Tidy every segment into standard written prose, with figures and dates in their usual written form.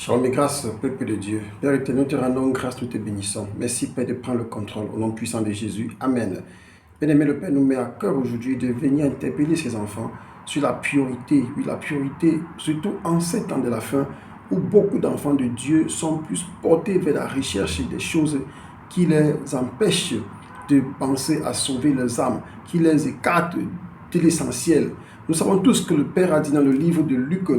Shalom et grâce, peuple de Dieu. Père éternel, nous te rendons grâce, nous te bénissons. Merci, Père, de prendre le contrôle au nom puissant de Jésus. Amen. Bien-aimé, le Père nous met à cœur aujourd'hui de venir interpeller ses enfants sur la priorité. Oui, la priorité, surtout en ces temps de la fin, où beaucoup d'enfants de Dieu sont plus portés vers la recherche des choses qui les empêchent de penser à sauver leurs âmes, qui les écartent de l'essentiel. Nous savons tous que le Père a dit dans le livre de Luc,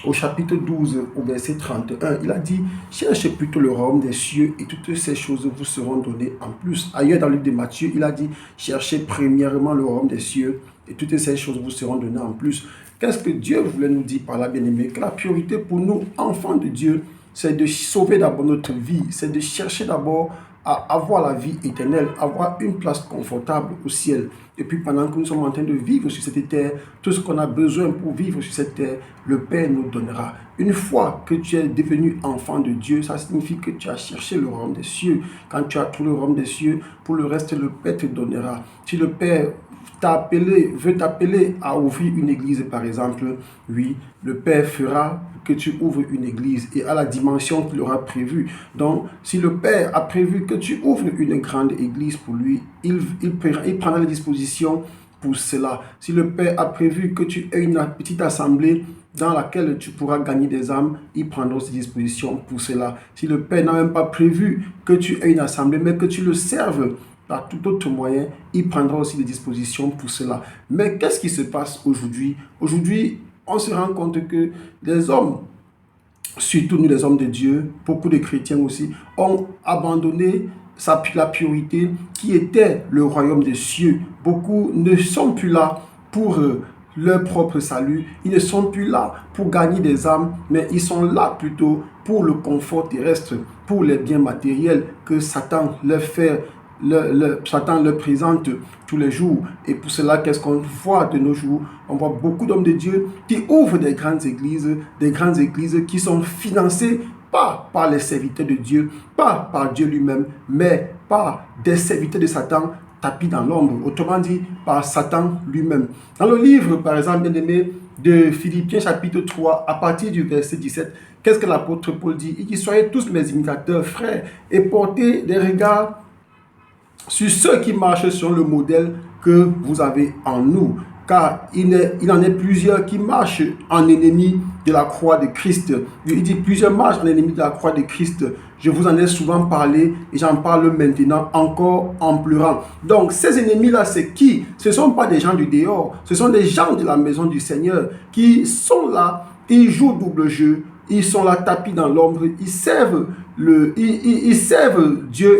au chapitre 12, au verset 31, il a dit « Cherchez plutôt le royaume des cieux et toutes ces choses vous seront données en plus. » Ailleurs dans le livre de Matthieu, il a dit « Cherchez premièrement le royaume des cieux et toutes ces choses vous seront données en plus. » Qu'est-ce que Dieu voulait nous dire par là, bien-aimé? Que la priorité pour nous, enfants de Dieu, c'est de sauver d'abord notre vie, c'est de chercher d'abord à avoir la vie éternelle, avoir une place confortable au ciel. Et puis pendant que nous sommes en train de vivre sur cette terre, tout ce qu'on a besoin pour vivre sur cette terre, le Père nous donnera. Une fois que tu es devenu enfant de Dieu, ça signifie que tu as cherché le royaume des cieux. Quand tu as trouvé le royaume des cieux, pour le reste, le Père te donnera. Si le Père veut t'appeler à ouvrir une église, par exemple, oui, le Père fera que tu ouvres une église et à la dimension qu'il aura prévue. Donc, si le Père a prévu que tu ouvres une grande église pour lui, il prendra les dispositions pour cela. Si le Père a prévu que tu aies une petite assemblée dans laquelle tu pourras gagner des âmes, il prendra ses dispositions pour cela. Si le Père n'a même pas prévu que tu aies une assemblée, mais que tu le serves par tout autre moyen, il prendra aussi des dispositions pour cela. Mais qu'est-ce qui se passe aujourd'hui? Aujourd'hui, on se rend compte que les hommes, surtout nous les hommes de Dieu, beaucoup de chrétiens aussi, ont abandonné la priorité qui était le royaume des cieux. Beaucoup ne sont plus là pour leur propre salut. Ils ne sont plus là pour gagner des âmes, mais ils sont là plutôt pour le confort terrestre, pour les biens matériels que Satan leur fait. Satan le présente tous les jours. Et pour cela, qu'est-ce qu'on voit de nos jours? On voit beaucoup d'hommes de Dieu qui ouvrent des grandes églises qui sont financées pas par les serviteurs de Dieu, pas par Dieu lui-même, mais par des serviteurs de Satan tapis dans l'ombre, autrement dit par Satan lui-même. Dans le livre, par exemple, bien-aimé, de Philippiens chapitre 3, à partir du verset 17, qu'est-ce que l'apôtre Paul dit? Il dit « Soyez tous mes imitateurs, frères, et portez des regards sur ceux qui marchent sur le modèle que vous avez en nous, car il en est plusieurs qui marchent en ennemis de la croix de Christ. » Il dit plusieurs marchent en ennemis de la croix de Christ. Je vous en ai souvent parlé et j'en parle maintenant encore en pleurant. Donc ces ennemis-là, c'est qui? Ce ne sont pas des gens du dehors, ce sont des gens de la maison du Seigneur qui sont là, ils jouent double jeu. Ils sont là tapis dans l'ombre, ils servent Dieu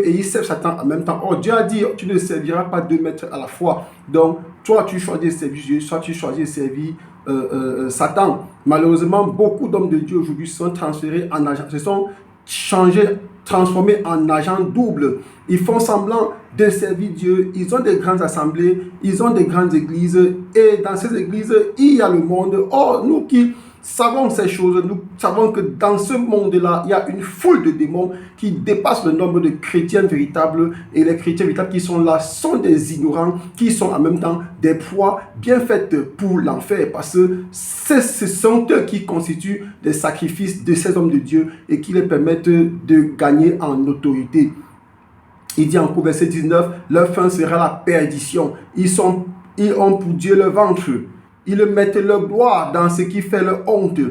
et ils servent Satan en même temps. Or, Dieu a dit, tu ne serviras pas deux maîtres à la fois. Donc, toi, tu choisis de servir Dieu, soit tu choisis de servir Satan. Malheureusement, beaucoup d'hommes de Dieu aujourd'hui sont transférés en agents, se sont transformés en agents doubles. Ils font semblant de servir Dieu. Ils ont des grandes assemblées, ils ont des grandes églises. Et dans ces églises, il y a le monde. Or, nous qui savons ces choses, nous savons que dans ce monde-là, il y a une foule de démons qui dépassent le nombre de chrétiens véritables. Et les chrétiens véritables qui sont là sont des ignorants, qui sont en même temps des proies bien faites pour l'enfer. Parce que ce sont eux qui constituent des sacrifices de ces hommes de Dieu et qui les permettent de gagner en autorité. Il dit en verset 19, leur fin sera la perdition. Ils ont pour Dieu le ventre. Ils mettent leur gloire dans ce qui fait leur honte.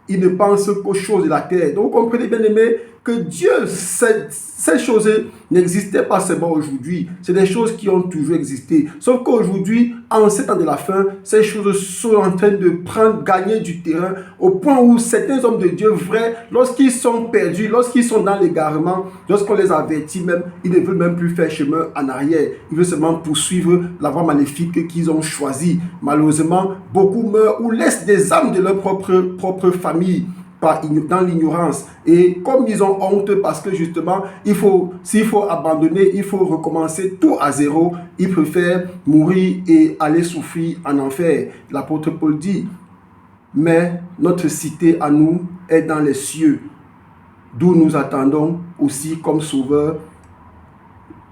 Ils ne pensent qu'aux choses de la terre. Donc, vous comprenez, bien aimé, que Dieu, ces choses n'existaient pas seulement aujourd'hui. C'est des choses qui ont toujours existé. Sauf qu'aujourd'hui, en ces temps de la fin, ces choses sont en train de gagner du terrain au point où certains hommes de Dieu vrais, lorsqu'ils sont perdus, lorsqu'ils sont dans l'égarement, lorsqu'on les avertit même, ils ne veulent même plus faire chemin en arrière. Ils veulent seulement poursuivre la voie maléfique qu'ils ont choisie. Malheureusement, beaucoup meurent ou laissent des âmes de leur propre famille dans l'ignorance. Et comme ils ont honte parce que justement, s'il faut abandonner, il faut recommencer tout à zéro, ils préfèrent mourir et aller souffrir en enfer. L'apôtre Paul dit, mais notre cité à nous est dans les cieux, d'où nous attendons aussi comme sauveur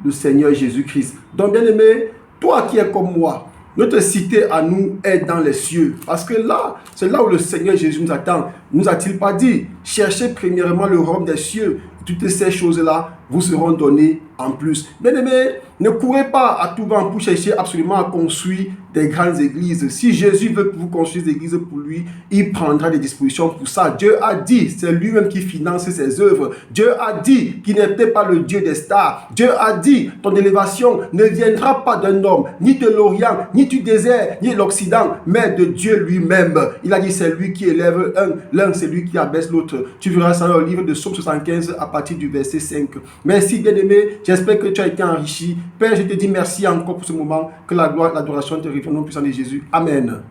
le Seigneur Jésus-Christ. Donc bien aimé, toi qui es comme moi, notre cité à nous est dans les cieux. Parce que là, c'est là où le Seigneur Jésus nous attend. Nous a-t-il pas dit, cherchez premièrement le royaume des cieux. Toutes ces choses-là vous seront données en plus. Bien-aimés, ne courez pas à tout vent pour chercher absolument à construire des grandes églises. Si Jésus veut que vous construisiez des églises pour lui, il prendra des dispositions pour ça. Dieu a dit, c'est lui-même qui finance ses œuvres. Dieu a dit qu'il n'était pas le Dieu des stars. Dieu a dit, ton élévation ne viendra pas d'un homme, ni de l'Orient, ni du désert, ni de l'Occident, mais de Dieu lui-même. Il a dit, c'est lui qui élève l'un, c'est lui qui abaisse l'autre. Tu verras ça dans le livre de Psaume 75 à partir du verset 5. Merci bien-aimé, j'espère que tu as été enrichi. Père, je te dis merci encore pour ce moment, que la gloire, l'adoration te revienne au nom puissant de Jésus. Amen.